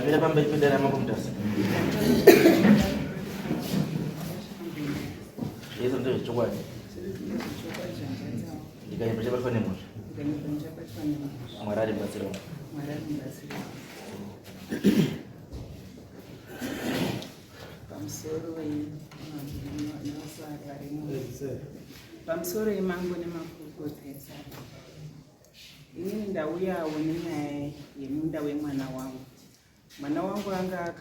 Kamera pamba ipedera makomtasa. Yeso ndio chukua. Ndikanye pachapa fane moto. Mwarari mbatsiro. Pamusoro yemango nemakurukota. Inini ndauyawo nenyaya yemunda wemwana wangu. Mwana wangu anga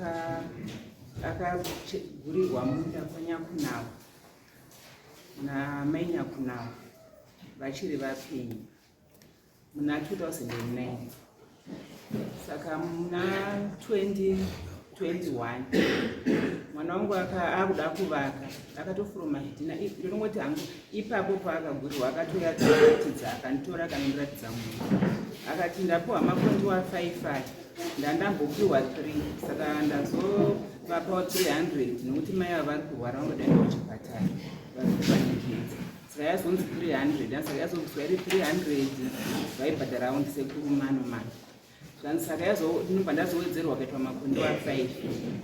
akagurirwa munda kwaNyakunawa namai Nyakunawa vachiri vapenyu muna 2009. Saka muna 2021 mwana wangu akuda kuvaka akatofuruma zvidhina. Ndinongoti hangu ipapo paakagurirwa akatoya kuratidza akanditora akanondiratidza munhu akati ndapiwa makondi wa5 ndandambopiwa 3. Saka ndazovapawo 300 nokuti mai ava vari kurwara vangodaenda kuchipatara varikupanikidza. Saka yazonzi 300 saka yazonzwa iri 300 vaibhadhara raundi sekuru mano. Saka ndinobva ndazowedzerwa kaitwa makondi wa5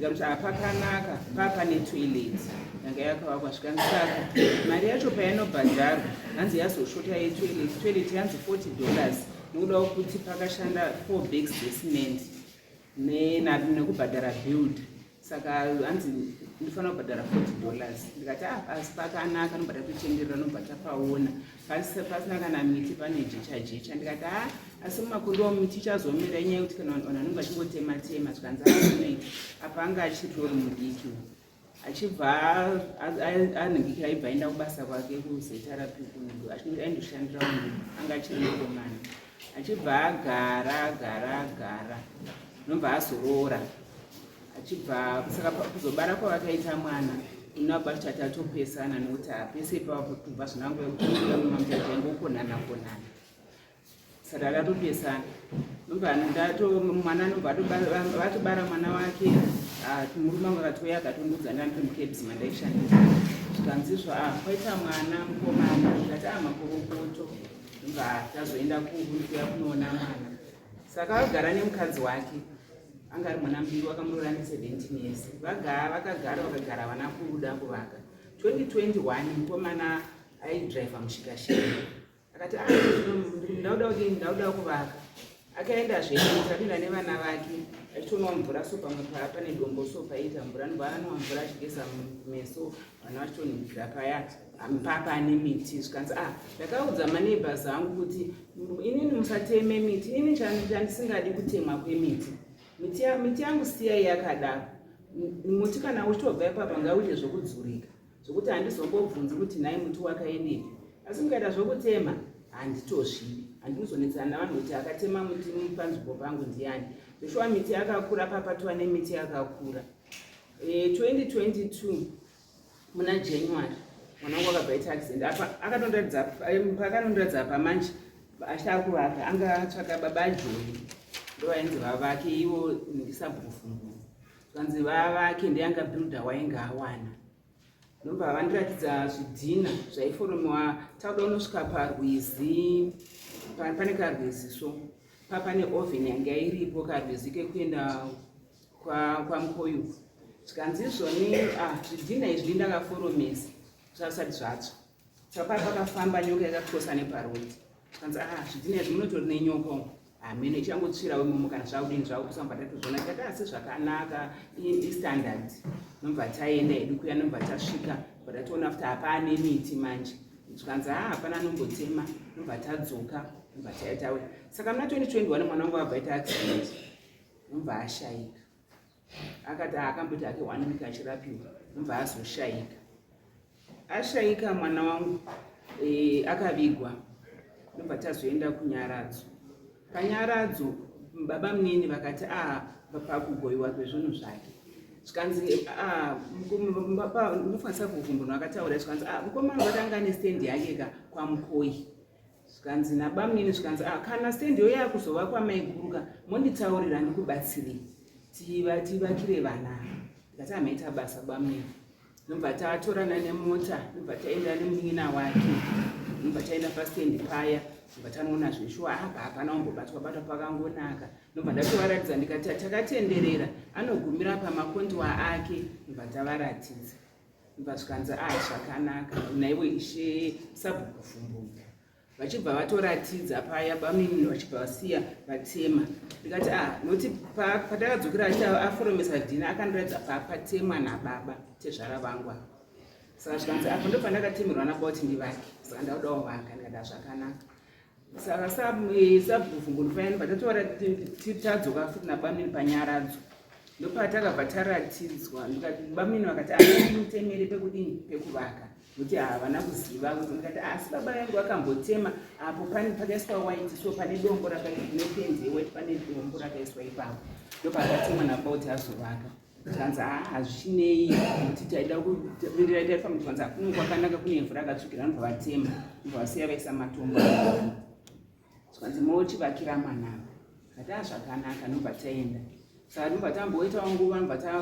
kuti pakanaka papane toilet yanga yakavakwa zvikanzisaka mari yacho painobhadharwa hanzi yazoshota yetoilet yanzi $40 nokuda kuti pakashanda 4 bags decement nekubhadhara build. Saka hanzi ndifanira kubhadhara $40. Ndikati asi pakanaka nobva tatotenderera nobva tapaona pasina kana miti pane jecha. Ndikati asi mumakondo miti ichazomira inyaya yekuti kana vanhu vanenge vachingotema zvikanzi apa anga achitori mudiki achibva anhingika aibva aenda kubasa kwake kuzetarapi kunhu aindoshandira munhu anga achiri mukomana achibva agara nobva azoroora achibva saka kuzobara kwavakaita mwana inabva tichatatopesana nokuti pese ipapo kubva zvinangokuia mumambezo aingokonana. Saka akatopesana mwana vatobara mwana wake murume wangu akatouya akatondudza ndandimukebsi mandaishandisa zvikanzizvo kwaita mwana mukomana ndikati makorokoto tazoenda kuya kunoona mwana. Saka agara nemukadzi wake anga ari mwana mbiri wakamurora ne17 years vakagara vana kuruda kuvaka. 2021 mukomana aidhiraivha mushikashika akati ndauda kuvaka akaenda zvepinda nevana vake achitonwa mvura so pamwe pane dombo so paita mvura ndoanwa mvura achigeza meso vana vachitonhugira paya pane miti zvikanzi ndakaudza maneighbors angu kuti inini musateme miti. Inini chandisingadi kutemwa kwemiti. Miti yangu siyai yakadaro. Muti kana uchitobva ipapa ngauite zvokudzurika zvokuti handizombobvunzi kuti nhai muti wakaendepi. Asi mukaita zvokutema handitozvivi handinozonetsana navanhu kuti akatema muti panzvimbo pangu ndiani. Zvoshuwa miti yakakura papatova nemiti yakakura. 2022 muna January mwana wangu akabva aita accident pakanondiradza pamanje achitava kuvaka anga atsvaka baba Joni ndovainzi vavake ivo ndisabhufungu zvanzi vavake ndeyanga builder wainge awana nobva vandiratidza zvidhina zvaiforomiwa tauda unosvika parwizi pane karwizi so papane oven yanga iripo karwizi kekuenda kwaMukoyu zvikanzi izvoni zvidhina izvi ndakaforomesa zvasati zvatsva saka pakafamba nyoka yakakrosa neparodi zvikanzi zvidhina izvi munotori nenyoka mene ichangotsvirawo imomo kana zvakudini zvakusamba tatozvona tikati asi zvakanaka istandard nobva taenda edu kuya nobva tasvika tatoona kuti hapane miti manje zvikanzi hapana nombotema nobva tadzoka nobva taitawe. Saka muna 2021 mwana wangu abva aita accident nobva ashayika akati akamboti ake 1 week achirapiwa nobva azoshayika. Ashayika mwana wangu akavigwa nobva tazoenda kuNyaradzo. Panyaradzo baba munini vakati pakugoyiwa kwezvinhu zvake zvikanzi munofanisa kuvhumbunwa akataura zvikanzi mukomana vakanga nestand yake kwaMukoyi zvikanzi nababa munini zvikanzi kana stand yo yakuzova kwamaiguruka monditaurira ndikubatsirei tivakire vana. Ndikati amaita basa baba munini nobva tatorana nemota nobva taenda nemunin'ina wake nobva taenda pastand paya vatanoona zveshuwa apa hapana umbobatwa pakangonaka. Ndobva ndatovaratidza ndikati takatenderera anogumira pamakondiwa ake, ndobva tavaratidza. Ndobva zvikanzi zvakanaka naiwe Ishe Sabhukufumbungu. Vachibva vatoratidza paya bamini vachibva vasiya vatema. Ndikati noti patakadzokera aforomesa dhina akandiratidza patemwa nababa tezvara vangu. Saka zvikanzi apo ndo pandakatemerwa nababa kuti ndivake. Saka ndaudawo vaka ndikati zvakanaka. Saka Sabhukufumbungu ndofana patatora tadzoka futi nabamini panyaradzo. Ndopatakabva taratidzwa ndikati bamini vakati mutemere pekudini pekuvaka. Kuti havana kuziva kuti ndikati asi baba yangu akambotema apo pakaiswa white so pane dombo rakanependi yeweti pane dombo rakaiswa ipapo. Ndopakatemwa nababa kuti azovaka. Tikanzi hazvichinei kuti taida kurindirai taifamba tikanzi kune kwakanaka kune ivhu rakatsvukira ndobva vatema ndobva vasiya vaisa matombo. Tikanzi mochivakira mwanavo. Ndikati zvakanaka ndobva taenda. Saka ndobva tamboitawo nguva ndobva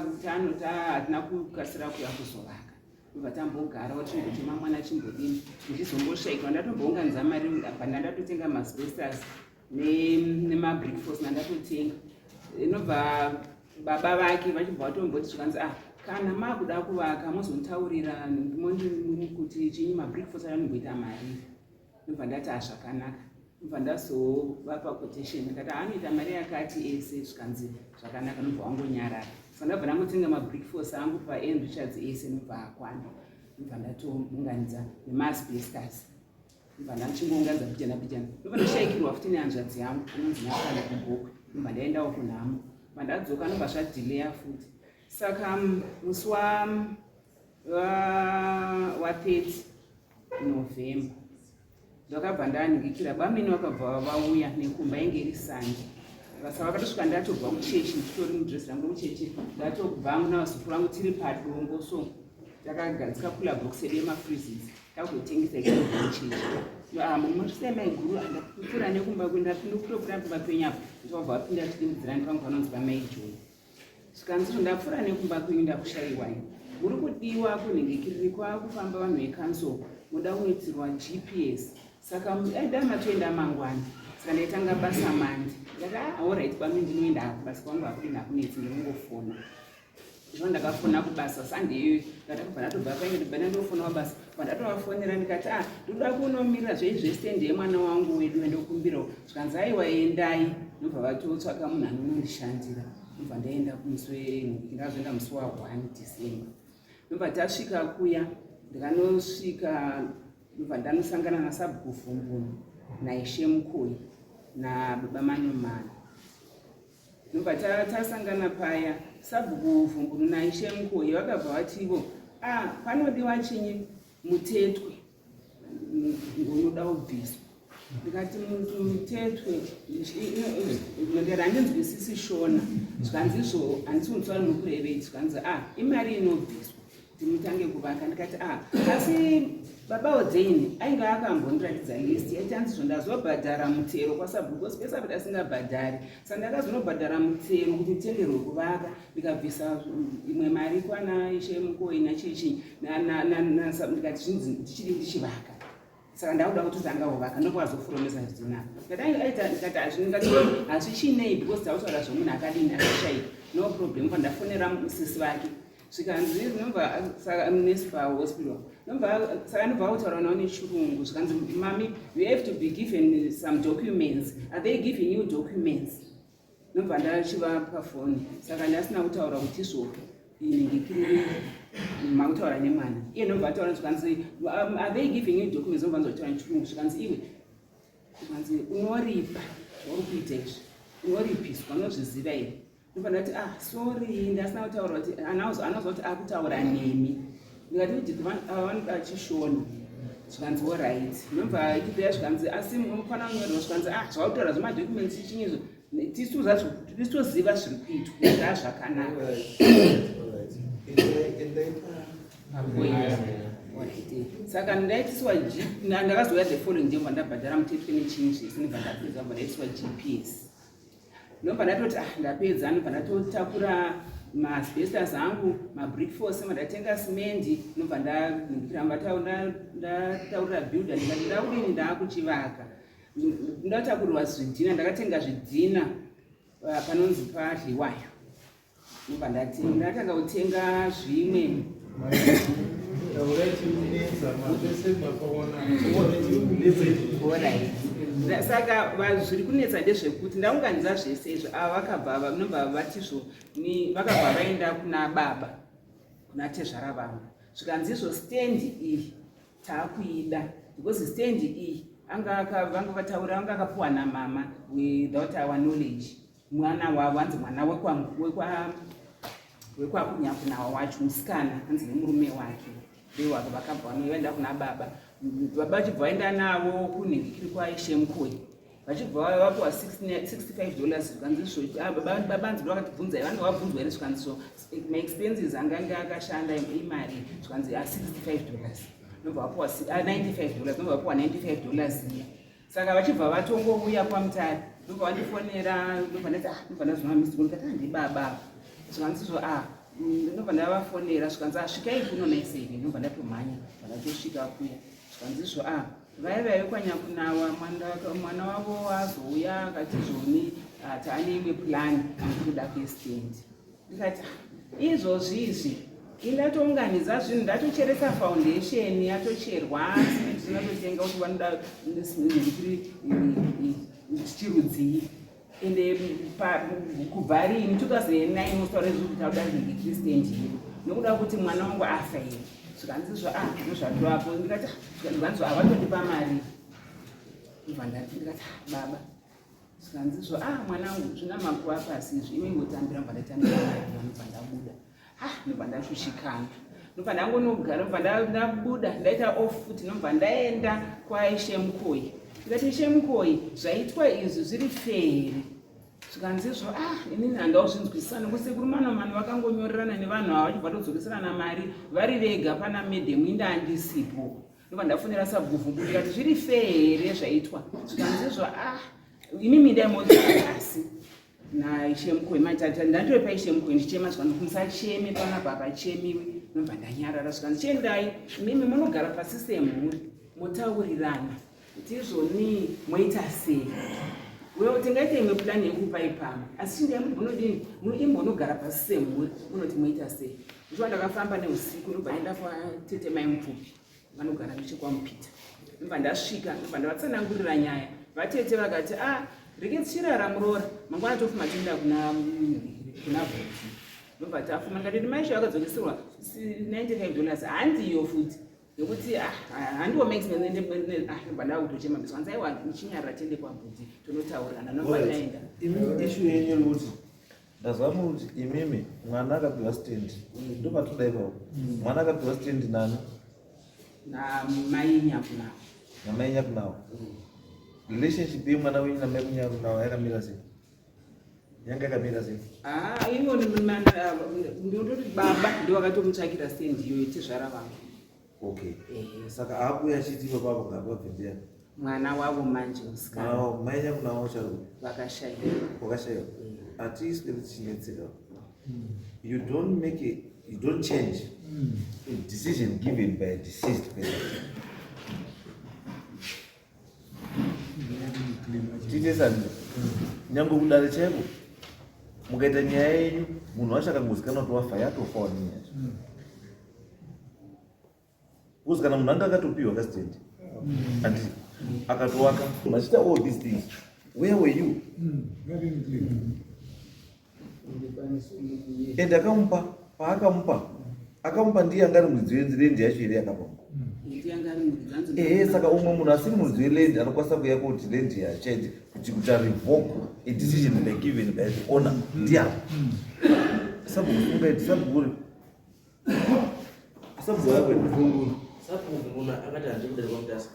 hatina kukasira kuya kuzovaka. Ndobva tambogarawo chimbotema mwana chimbodini ndichizomboshaikwa ndatombounganidza mari ndatotenga maasbestos nemabrickforce ndatotenga. Inobva baba vake vachibva vatomboti zvikanzi kana makuda kuvaka muzontaurira kuti chinyi mabrickforce anomboita mari. Ndobva ndati zvakanaka. Ndobva ndazovapa quotation ndikati anoita mari yakati ese zvikanzi zvakanaka ndobva wangonyarara. Saka ndabva ndangotenga mabrickforce angu paN Richards ese ndobva akwana. Ndobva ndatounganidza nemaasbestos. Ndobva ndachimbounganidza pichana. Ndobva ndoshayikirwa futi nehanzvadzi yangu anonzi Nakana Kumbokwe. Ndobva ndaendawo kunhamo. Ndadzoka ndobva zvadhileya futi. Saka musi wa30 November ndakabva ndaningira bamini vakabva vauya nekumba inge iri Sanje. Saka vakatosvika ndatobva kuchechi nditori mudresi rangu muchechi ndatobva nazukuru vangu tiri padongo so takagadzika kula box yedu yemafreezes takutengesa ikabva muchechi. Munosvika maiguru andapfuura nekumba ndapindokutopfuura kumba kwenyu apo ndobva vapinda tidimbidzirani pangu panonzi pamaijoni. Zvikanzi ndapfuura nekumba kwenyu ndakushayiwai. Muri kudiwa kunhingikiriri kwakufamba vanhu vekansoro muda kuitirwa GPS. Saka aida matoenda mangwana. Saka ndaitanga basa mandi. Ndakati alright bami ndinoenda basa kwangu hakudini hakunetsi ndinongofona. Ndiko ndakafona kubasa Sunday ndatakabva ndatobva painge ndibva ndofona kubasa. Pandatovafonera ndikati ndoda kunomirira zvestand yemwana wangu wedu endokumbira. Zvikanzi aiwa endai. Ndobva vatotsvaka munhu anondishandira. Ndobva ndaenda ndakazoenda musi wa1 December. Ndobva tasvika kuya ndikanosvika ndobva ndanosangana naSabhukufumbungu naIshe Mukoi nababa Manyomana. Ndobva tasangana paya Sabhukufumbungu naIshe Mukoi vakabva vativo panodiwa chinyi mutetwe unoda kubviswa. Ndikati mutetwe handinzwisisi Shona. Zvikanzi izvo handisi kutsvara nokurevei. Zvikanzi imari inobviswa timutange kuvaka. Ndikati asi baba Odzeini ainge akambondiratidza list yaiti hanzi ndazobhadhara mutero kwaSabhuku spesa kuti asingabhadhari. Saka ndakazonobhadhara mutero kuti tenderwe kuvaka ndikabvisa imwe mari kwana Ishe Mukoi nachichi ndikati zvinzi ndichidi ndichivaka. Saka ndauda kuti tangaovaka ndokwazofuromesa zvinapa. Ndikati hazvichinei because tautaura zvomunhu akadini akashayika. No problem. Pandafonera musisi vake. Zvikanzi saka municipal hospital. Saka ndobva kutaura nawo nechirungu. Zvikanzi mami, you have to be given some documents. Are they giving you documents? Ndobva ndachivapa foni. Saka ndasina kutaura kuti zvoke inhingikiriri makutaura nemwana. Iye ndobva ataura zvikanzi are they giving you documents? Ndobva ndotaura nechirungu. Zvikanzi iwe zvikanzi unoripa uri kuita izvi unoripiswa unozviziva here. Ndobva ndati sorry ndasina kutaura kuti anozwa kuti akutaura nemi. Ndikati kuti vanoda chishona. Zvikanzi alright. Ndobva ichipeya zvikanzi asi mufana kunyorerwa zvikanzi zvakutaura zvemadocuments chinyizvo tisitoziva zviri kuitwa zvakanaka. Saka ndaitiswa ndakazouya the following day ndabhadhara mutetwe nechinji zvese ndibva ndapedza ndaitiswa GPS. Ndobva ndatoti ndapedza ndobva ndatotakura maasbestos angu mabrickforce ndatenga simendi ndobva ndataurira builder ndikati ndakudini ndakuchivaka. ndatakurirwa zvidhina, ndakatenga zvidhina panonzi paryiwayo. Ndobva ndatanga kutenga zvimwe. Saka zviri kunetsa ndezvekuti ndaunganidza zvese izvo ava vakabva nobva vatizvo vakabva vaenda kuna baba kuna tezvara vangu zvikanzizvo stendi iyi taakuida because stendi iyi vanga vataura vanga akapuwa namama without our knowledge. Mwana wavo hanzi mwana wekwakunyakunawa wacho musikana hanzi nemurume wake ndewavo vakabva vaenda kuna baba. Baba vachibva vaenda navo kunhingi kiri kwaishe mukoi vachibva vapuwa $65 zvikanzizvo baba hanzi ndovakatibvunzai vange vabvunzwa here zvikanzizvo maexpenses anganga akashanda imari zvikanzi $65 nobva vapuwa $95 nobva vapuwa $95 iya. Saka vachibva vatongouya kwamutare ndobva vandifonera ndobva ndazvina misiko ndikati handibaba zvikanzizvo ndobva ndavafonera zvikanzi asvikai kuno naisei ndobva ndatomhanya ndatosvika kuya zvikanzizvo vaiva vekwanyakunawa mwana wavo wazouya akati zvoni taane imwe plani kuda kuestendi. Ndikati izvozvizvi indatounganidza zvinhu ndatocheresa foundation yatocherwa zvinatotenga kuti vanoda chirudzii ende kubva rini 2009 musitaure zvekuti tauda nhingikiri stendi iri nokuda kuti mwana wangu afa iri zvikanzizvo ndozvatovapo ndikati zvikanzizvo avatondipa mari ndobva ndikati baba zvikanzizvo mwanangu zvina makuva pasi izvi iwe ngotambira mbva ndatambira mari vanobva ndabuda ndobva ndashushikana ndobva ndangonogara ndobva ndabuda ndaita off futi ndobva ndaenda kwaishe mukoi ndikati ishe mukoi zvaitwa izvi zviri feri zvikanzizvo inini handauzvinzwisisa nokuti sekuru manomani vakangonyorerana nevanhu ava vachibva todzokeserana mari vari vega pana medhemu inda handisipo ndobva ndafonera sabhuvhungu ndikati zviri feri zvaitwa zvikanzizvo inimi ndaimozasi naishe mukoi matata ndandopa ishe mukoi ndichema zvikanzi musacheme panapa pachemiwe nobva ndanyarara zvikanzi chendai mimi munogara pasi semhuri motaurirana kuti izvoni moita sei wewo tingaita imwe plani yekupai pamwe asi chindai munodini imbonogara pasi semhuri munoti moita sei. Ndicho ndakafamba neusiku ndobva ndaenda kwatete mai mupfupi vanogara nechekwamupita ndobva ndasvika ndobva ndavatsanangurira nyaya vatete vakati reketsichirara muroora mangwana tofuma tienda kuna vhoti ndobva tafuma ndikati maisho akadzokeserwa $95 handiyo futi nekuti handiwo maxnobva ndakutochema biswanzi aiwa nichinyarira tiende kwabvudzi tonotaurirana nobva ndaenda. Ishu yenyu yekuti ndazama kuti imimi mwana akapiwa stendi ndopatoda ipapo mwana akapiwa stendi nani namai nyakunawa namai nyakunawa relationship yemwana wenyu namai kunyakunawa yakamira sei yanga yakamira sei ivo ndototi baba ndowakatomutsvakira stendi iyo yetezvara vangu. Okay. Saka akuya achitiwa papo ngapabvendera mwana wavo manje musikana mai nyakunawa ucharo wakashaiwa atiiswe tichinetseka. You don't change a decision given by a deceased person. Titesani nyange kudare chaipo mukaita nyaya yenyu munhu wacho akangozikana kuti wafa yatofawo nenyaya kuzi kana munhu anga akatopiwa kastendi andi akatowaka machita all these things where were you? And akamupa ndiye angari mudzi wenzirendi yacho iri yakapamba saka umwe munhu asiri mudzi werendi anokwanisa kuuya kuti rendi yachaiti kuti arevoke a decision by given by the owner ndiapo sabhukungaiti sabhukuri sabhuvunguna akati handiri kudari kwamutasa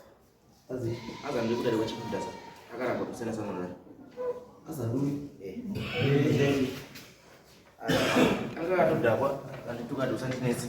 azandiri kudari kwachimutasa akaramba kusena samwanari azanduri anga atodhakwa anditukati usandinetsi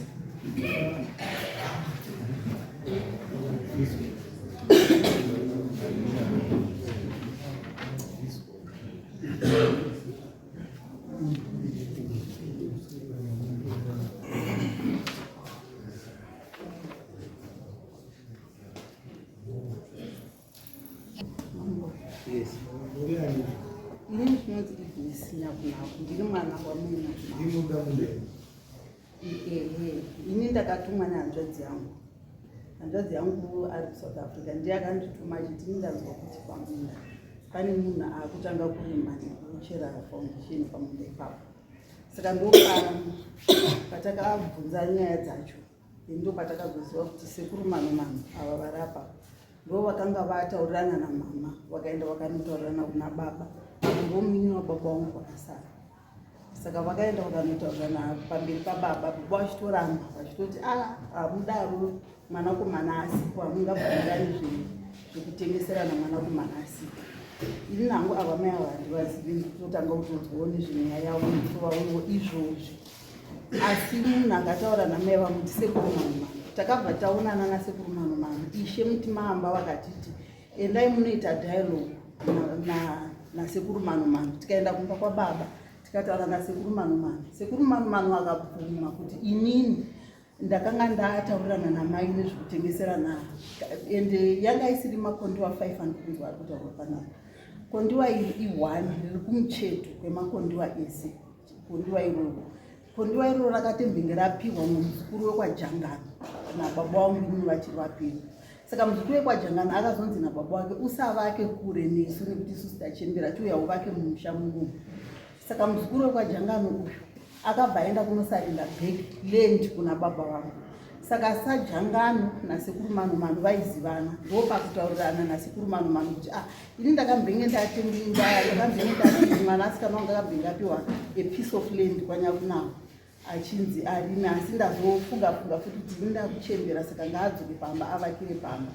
chinonzi igwesi nyakunako ndiri mwana wamuna ini ndakatumwa nehanzvadzi yangu ari kuSouth Africa ndiye akandituma chiti ndanzwa kuti pamunda pane munhu akutanga kurima nekuchera foundation pamunda ipapo. Saka patakabvunza nyaya dzacho ndo patakazoziva kuti sekuru Manomano ava varapa ndo vakanga vataurirana namama vakaenda vakanotaurirana kuna baba ndo mumini wababa wangu vakasara. Saka vakaenda vakanotaurirana pamberi pababa, baba vachitoramba vachitoti hamudaro mwanakomana asipo hamungabvunzani zvekutengeserana mwanakomana asipo. Ini nangu ava mai ava handivazivi ndikutotanga kutodzwawo nezvenyaya yavo ndikutovawo izvozvi. Asi munhu akataura namai vamuti sekuru Manomano takabva taonana nasekuru Manomano ishe mutimahamba vakatiti endai munoita dialogue nasekuru Manomano. Tikaenda kumba kwababa tikataura nasekuru Manomano. Sekuru Manomano akabvuma kuti inini ndakanga ndataurirana namai nezvekutengeserana ende yanga isiri makondiwa 5 andikunzwa ari kutaurwa panapa. Kondiwa iri i1 riri kumucheto kwemakondiwa ese. Kondiwa iroro rakatembenge rapiwa muzukuru wekwajangana nababa wangu inini vachiri vapenyu. Saka muzukuru wekwajangana akazonzi nababa wake usavake kure nesu nekuti isusu tachembera tiuyawo vake mumusha murumu. Saka muzukuru wekwajangana uyu akabva aenda kunosarenda back land kuna baba vangu. Saka sajangano nasekuru Manomano vaizivana ndo pakutaurirana nasekuru Manomano kuti ini ndakambenge ndati mwana asikana wangu akambenge apiwa a piece of land kwanyakunako achinzi arime asi ndazofunga futi kuti ndinda kuchembera saka ngaadzoke pamba avakire pamba.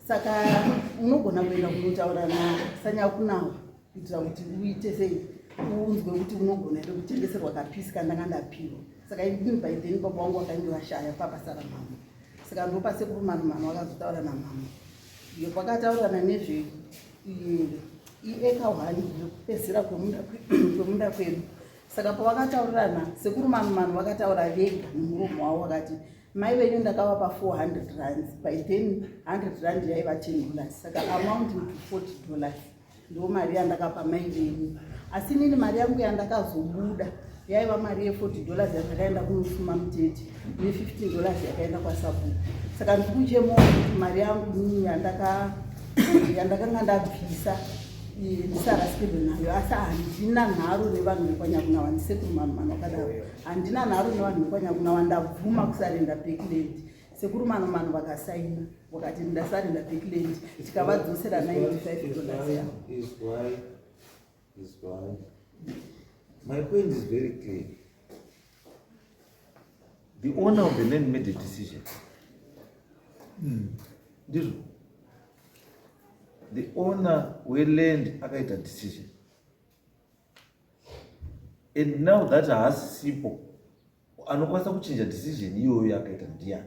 Saka unogona kuenda kunotaura nasanyakunawo kuitira kuti uite sei unzwe kuti unogona ere kutengeserwa kapisi kandanga ndapiwa. Saka ini by then baba wangu akandivashaya papasara mama. Saka ndo pasekuru Manomano akazotaura namama iyo kwakataurana nezve ieka 1 zvekupedzisira kwemunda kwedu. Saka pavakataurirana sekuru Manomano vakataura vega nemuromo wavo vakati mai venyu ndakavapa 400 rands. By then 100 rand yaiva $10. Saka amounting to $40 ndo mari yandakapa mai venyu. Asi nini mari yangu yandakazobuda yaiva mari ye$40 yandakaenda kunosuma muteti ne$15 yakaenda kwaSabhuku. Saka ndikuchemo kuti mari yangu nini yandakanga ndabvisa ndisarasikirwe nayo. Asi handina nharo nevanhu vekwanyakunawa ndisekuru Manomano akadaro. Handina nharo nevanhu vekwanyakunawa ndabvuma kusarenda backland. Sekuru Manomano vakasaina vakati ndasarenda backland tikavadzosera $95 yavo. Is why my point is very clear. The owner of the land made a decision. The owner will land akaita a decision. And now that has simple. Anokwanisa kuchinja decision iyoyo akaita ndiani.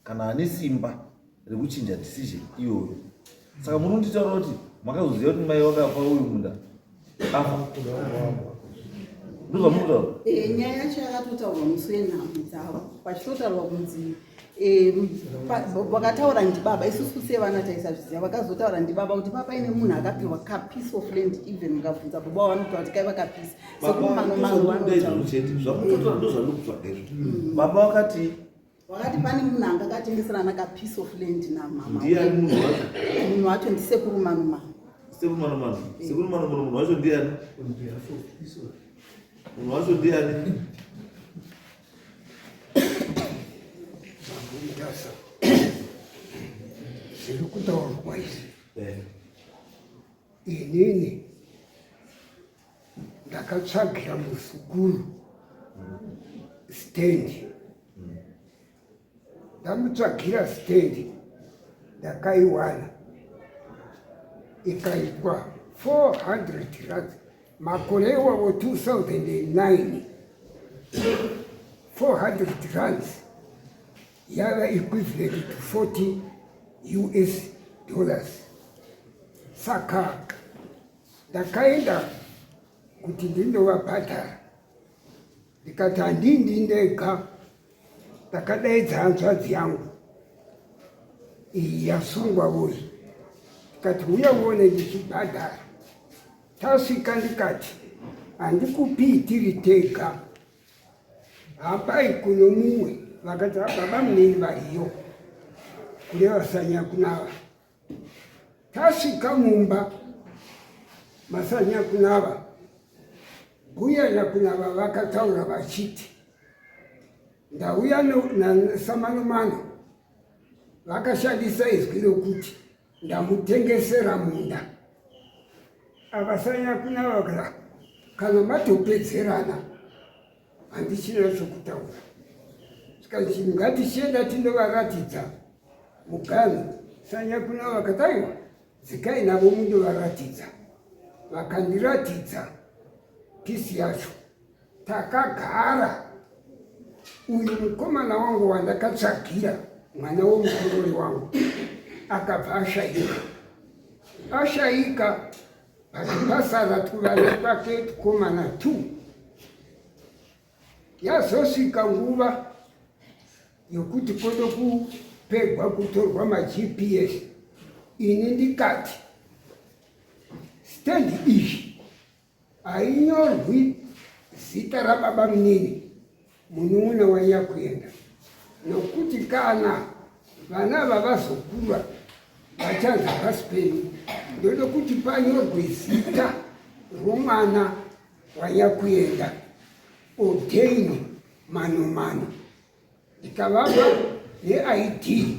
Kana ane simba rekuchinja decision iyoyo. Saka munonditaura kuti makazoziva kuti mai vakafa uyu munda afa ndozvamutaura. Nyaya yacho yakatotaurwa musi wenhamo dzavo pachitotaurwa kunzi vakataura ndibaba isusu sevana taisazviziva vakazotaura ndibaba kuti papaine munhu akapiwa kapiece of land even mukabvunza baba vanotaura kuti kaiva kapiece sekuru Manomano baba vakati pane munhu anga akatengeserana kapiece of land namama. Ndiani munhu wacho? Munhu wacho ndisekuru Manomano. Sekuru Manomano munhu wacho ndiani? Munhu wacho ndiani? Zviri kutaurwa izvi inini ndakatsvagira muzukuru stendi. Ndamutsvagira stendi ndakaiwana ikaitwa 400 rands makore iwawo 2009. 400 rands yava equivalent to $40. Saka ndakaenda kuti ndindovabhadhara ndikati handindi ndega. Ndakadaidza hanzvadzi yangu iyi yasungwa voyi ndikati uya uone ndichibhadhara. tasvika ndikati handikupi tiri tega, hambai kuno mumwe. Vakati baba munini variyo kureva Sanyakunava. Tasvika mumba maSanyakunava, mbuya Nyakunava vakataura vachiti ndauya naSamanumano, vakashandisa izwi rokuti ndamutengesera munda. Ava Sanyakunava vakati kana matopedzerana handichina chokutaura. Tikati ngatichienda tindovaratidza muganhu. Sanyakunava vakati aiwa, dzikai navo mundovaratidza. Vakandiratidza pisi yacho. Takagara. Uyu mukomana wangu wandakatsvagira, mwana womukorori wangu, akabva ashaika. Pasara tuvana twake tukomana 2. Yazosvika nguva yokuti kodo kupegwa kutorwa maGPS. Ini ndikati stendi izvi hainyorwi zita rababa munini munun'una waNyakuenda, nokuti kana vana vavazokura vachanzi vaSpeni, ndoda kuti panyorwe zita romwana waNyakuenda, Odain Manumano. Ndikavapa neID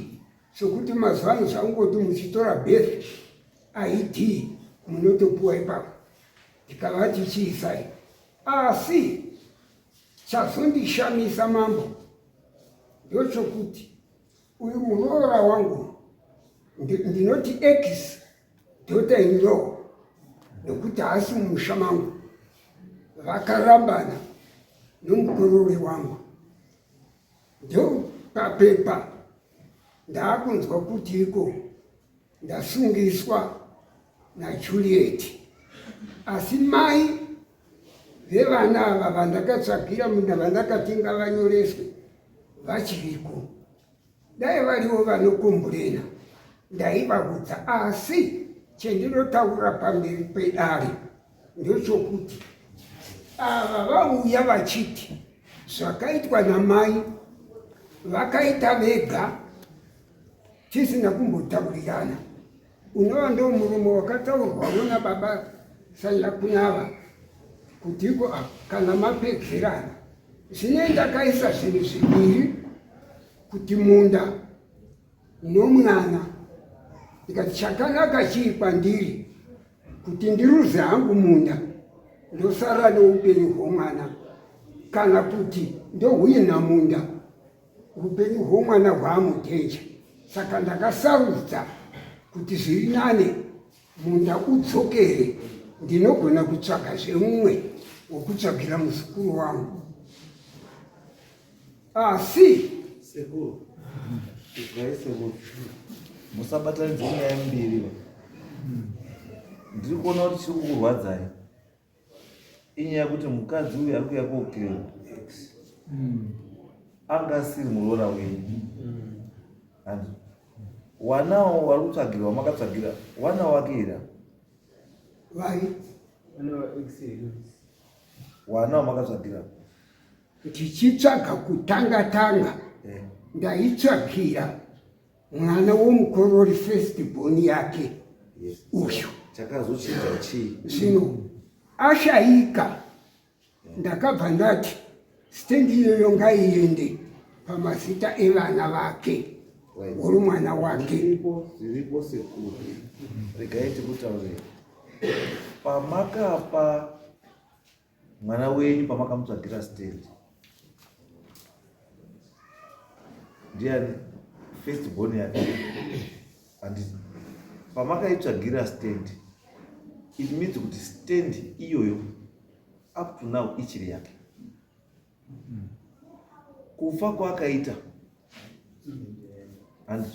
sokuti mazuva ano zvangoti muchitora birth ID munotopuwa ipapo. Ndikavati chiisai, asi chazondishamisa mambo ndochokuti uyu muroora wangu ndinoti ex daughter in law, nokuti haasi mumusha mangu, vakarambana nomukorori wangu. Ndo papepa ndaakunzwa kuti iko ndasungiswa naJuliet, asi mai vevana ava vandakatsvagira munda vandakatenga vanyoreswe vachiriko. Dai variwo vanokomburena ndaivaudza, asi chendinotaura pamberi pedare ndochokuti ava vauya vachiti zvakaitwa namai vakaita vega tisina kumbotaurirana. Unova ndo murume wakataurwawo nababa Sanyakunava kutiko kana mapedzerana. Zvine ndakaisa zvinhu zviviri kuti munda nomwana. Ndikati chakanaka chiri kwandiri kuti ndiruze hangu munda ndosara noupenyu hwomwana, kana kuti ndohwina munda upenyu hwomwana hwamuteja. Saka ndakasarudza kuti zviri nane munda udzokere, ndinogona kutsvaga zvemumwe wokutsvagira muzukuru wangu. Asi sekuru izwai sekuru, musabatanidze nyaya mbiri. Ndiri kuona kuti chiri kukurwadzai inyaya yekuti mukadzi uyu ari kuuya kookirwa anga asiri muroora wenyu. And wanawo wari kutsvagirwa makatsvagira wana wake ira vai wana wamakatsvagira ndichitsvaga kutanga ndaitsvagira mwana womukorori firstborn yake uyu. chakazochinja chii? Zvino ashaika ndakabva ndati stendi iyoyo ngaiende pamazita evana vake uri mwana wake. Zviripo sekuru, regai tikutaurei. Pamakapa mwana wenyu, pamakamutsvagira stendi, ndiani firstborn yake? Handiti pamakaitsvagira stendi, it means kuti stendi iyoyo up to now ichiri yake. Kufa kwakaita and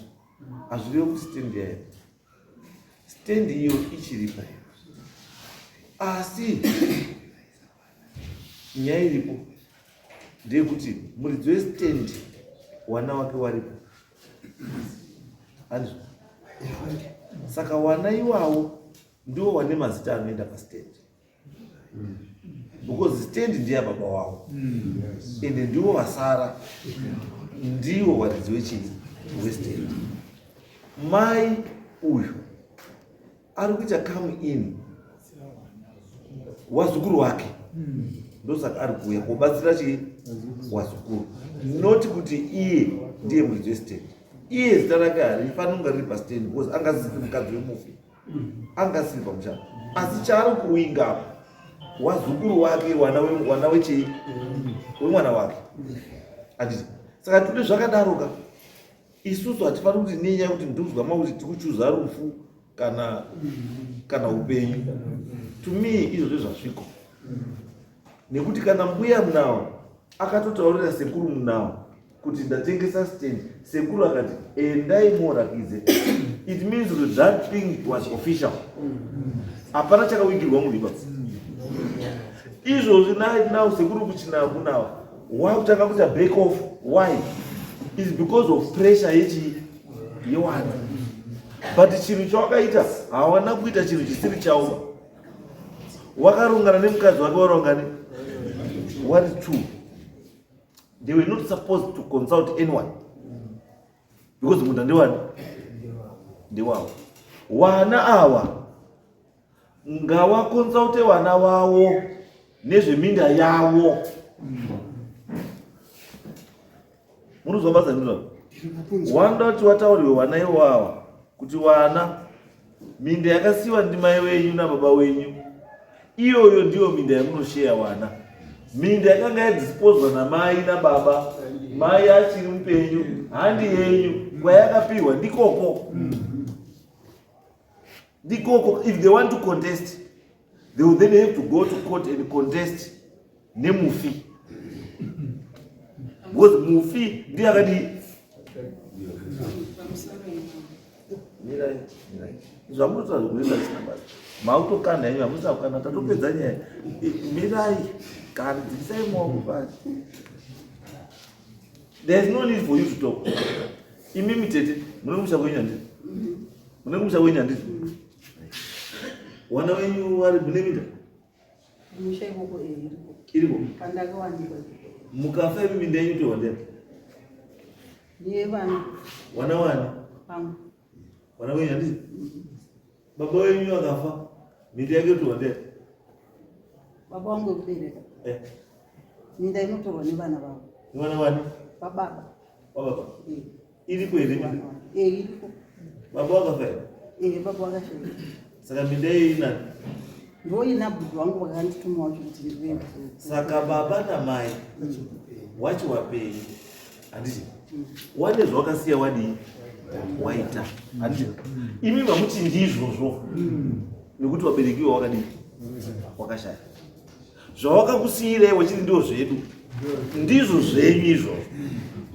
hazvirevo kuti stendi yayo, stendi iyo ichiripo. Asi nyaya iripo ndeyekuti muridzi westendi wana wake waripo. And saka wana iwawo ndiwo wane mazita anoenda pastand, because stand ndiye baba wavo, ende ndiwo vasara ndiwo waridzi westand. Mai uyu ari kuita come in wazukuru wake, ndosaka ari kuuya kubatsira wazukuru, noti kuti iye ndiye muridzi westand. Iye zita rake harifanira kunge riri pastand because angasiri mukadzi wemufi, angasiri pamushando, asi chaari kuwinga wazukuru wake, wana wemwana wake. Anditi saka tine zvakadaroka isusu hatifaniri kuti nenyaya kuti ndinzwa makuti tikuchuza rufu kana upenyu. To me izvozvo zvasviko, nekuti kana mbuya Munao akatotaurira sekuru Munao kuti ndatengesa stand, sekuru akati endai morakidze, it means that thing was official. Hapana chakawigirwa munhu ipapo. Izvozvi now sekuru kuchina Munao wakutanga kuita back off. Why? It's because of pressure yewana. But chinhu chawakaita hawana kuita chinhu chisiri chavo. Wakarongana nemukadzi wake warongane. What is true? They were not supposed to consult anyone, because munda ndewavo. Wana awa ngavakonsalte vana vavo nezveminda yavo. Munozwa basa ndizvo. Wanda kuti watauriwe wana iwawa kuti wana minda yakasiwa ndimai wenyu nababa wenyu, iyoyo ndiyo minda yamunoshare wana. Minda yakanga yadisposwa namai nababa, mai achiri mupenyu, handi yenyu, kwayakapihwa ndikoko. If they want to contest, they will then have to go to court and contest nemufi. Because mufi ndiye akadi mirai zvamunotaura zvekuenda chinabasa mautokanda yenyu hamusakana tatopedza nyaya. Mirai kana dzikisai maoko pasi. There is no need for you to talk. Imimi tete mune kumusha kwenyu handiti? Mune kumusha kwenyu handiti? Wana wenyu vari mune minda? Musha ikoko iripo. Pandakawanikwa. Mukafa imi minda yenyu tohondera? Ndiye vana. Wana wani? Pamwe. Wana wenyu handiti? Baba wenyu akafa minda yake tohondera? Baba wangu wekubereka. Minda inotorwa nevana vavo. Mwana wani? Bababa. Wababa? Iripo here minda? Iripo. Baba wakafa here? Baba wakashaya. Saka minda iyi inani? Ndoina bhudhu wangu wakanditumawo kuti ndive. Saka baba namai wacho wapenyu handiti? Wane zvawakasiya wadii? Waita handiti? Imi mamuti ndizvozvo nekuti waberekiwa wakadii? Wakashaya. Zvawakakusiyirai wachiti ndo zvedu ndizvo zvenyu izvozvo.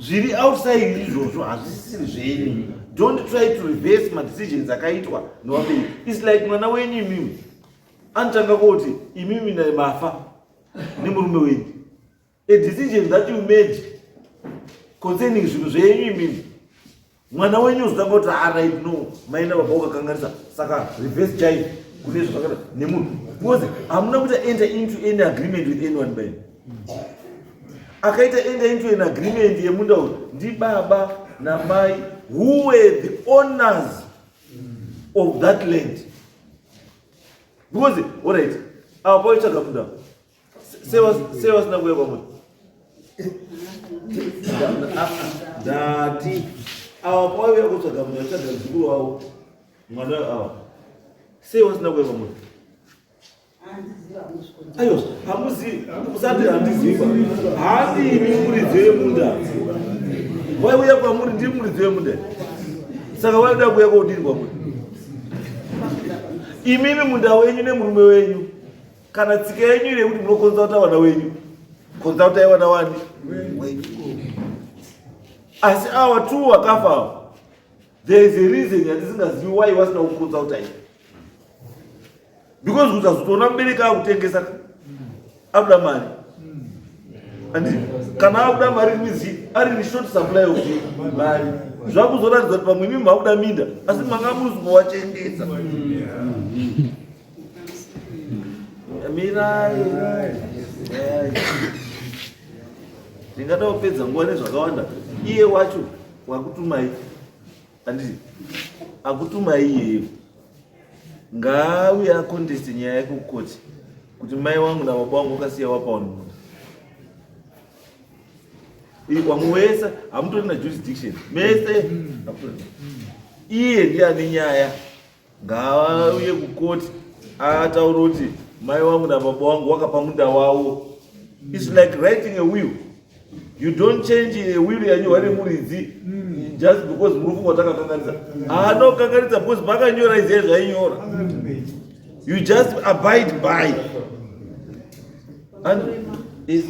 Zviri outside izvozvo hazvisiri zvenyu. Don't try to reverse my decisions akaitwa newabereki. It's like mwana wenyu imimi anotanga kuti imimi mafa nemurume wenyu. A decision that you made concerning zvinhu zvenyu imimi, mwana wenyu uzotanga kuti right no maina baba ukakanganisa, saka reverse child kune zvakada nemunhu. Because hamuna kuti enter into any agreement with anyone by. Akaita enter into an agreement yemunda uyu ndi baba namai who were the owners of that land. Because all right, our boy chaka munda say was na kuya pamoja dati our boy we kuchaka munda chaka zikuru wao mwana awa say was na kuya pamoja. Ayo, hamuzi, musati handiziva. Handi imi muridzi wemunda. Waiuya kwamuri ndiri muridzi wemunda. Saka waida kuuya kodini kwamuri? Imimi munda wenyu nemurume wenyu. Kana tsika yenyu ire kuti munokonzauta wana wenyu. Konzautai wana wani? Wenyu. Asi awa tu wakafa. There is a reason yandisingazivi why wasina kukonzauta here. Because utazotona mubereki akutengesa abuda mari. Andi kana abuda mari mizi ari ni short supply of mari. Zvakuzoratidza kuti pamwe imi makuda minda asi manga muzi kuwachengesa. mirai ndingada kupedza nguva nezvakawanda. Iye wacho wakutumai handiti akutumai iyeyo ngaauye akontesti nyaya yake kukoti kuti mai wangu nababa wangu wakasiya wapa munda. Wamwe wese hamutori najurisdiction mese. Iye ndiye ane nyaya, ngaauye kukoti ataura kuti mai wangu nababa wangu wakapa munda wavo. It's like writing a will. You don't change a will yanyu vari muridzi just because muri kungo takakanganisa. Anokanganisa because makanyora izeye zvainyora. You just abide by. And is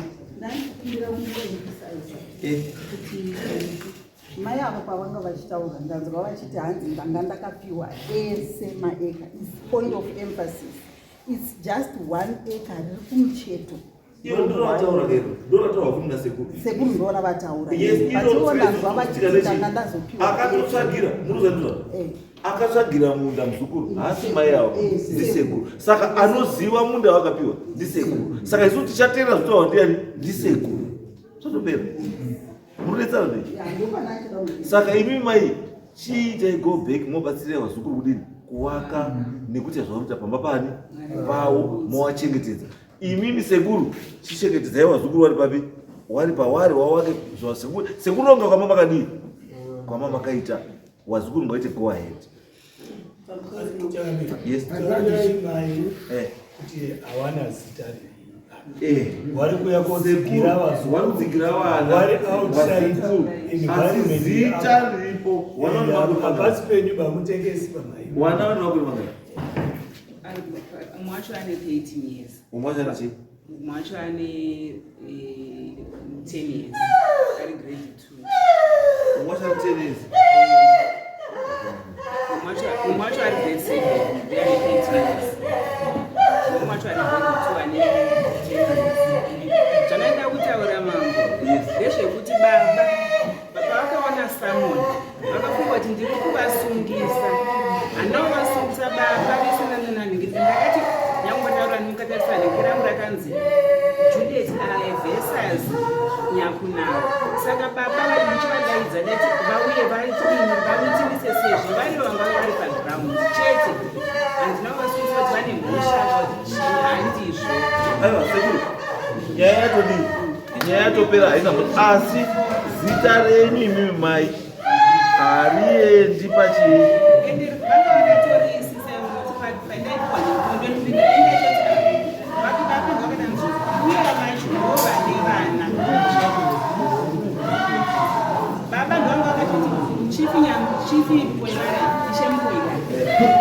mai avo pavanga vachitaura ndanzwa vachiti hanzi ndanga ndakapiwa ese maeka. Point of emphasis, it's just 1 acre riri kumucheto. Sekuru ndora vataura vachiona vachiti ndanga ndazopiwa akatsvagira munda muzukuru haasi mai avo ndisekuru. Saka anoziva munda wakapiwa ndisekuru. Saka isu tichatera zvitaurwa ndiani ndisekuru. Zvatopera muridetsana nei. Saka imi mai chiitai go back mobatsira vazukuru kudini kuvaka nekuti zvavakuita pamba pani pavo movachengetedza. Imimi sekuru chichengetedzai vazukuru vari papi wari pavari wawake sekuru longa kwama makadii kwama makaita wazukuru ngaite go ahead. Yes. Kuti hawana zita vari kuya kodzigira vana vari outside environment zita riripo pasi penyu bamutengesi pamai wana vari vakuri mangani. Umwe wacho ane 13 years. Umwe wacho ane Umwe wacho ane 10 years. Ari grade 2. Umwe wacho ane 10 years. Umwe wacho ari grade 7. They are 8 years. Umwe wacho ari grade 2 ane 10 years. Chanaenda kutaura mambo ndezvekuti baba vakaona Samoni vakafunga kuti ndiri kuvasungisa. Handovasungisa baba vesinanananingiri ndakati nyangotaura nimukatarisana nekiramu rakanzi Juliet Versus Nyakunavo. Saka baba vaichivadaidza neti vauye vaitimise sezvo varivo vanga vari paground chete. Handinavasungisa kuti vane mhosva handizvo. Aiwa sekuru nyaya yatodii nyaya yatopera haina kuti asi zita renyu imimi mai hariendi pachii baba ndovanga vakati chifi mpoivara ishe mpoivara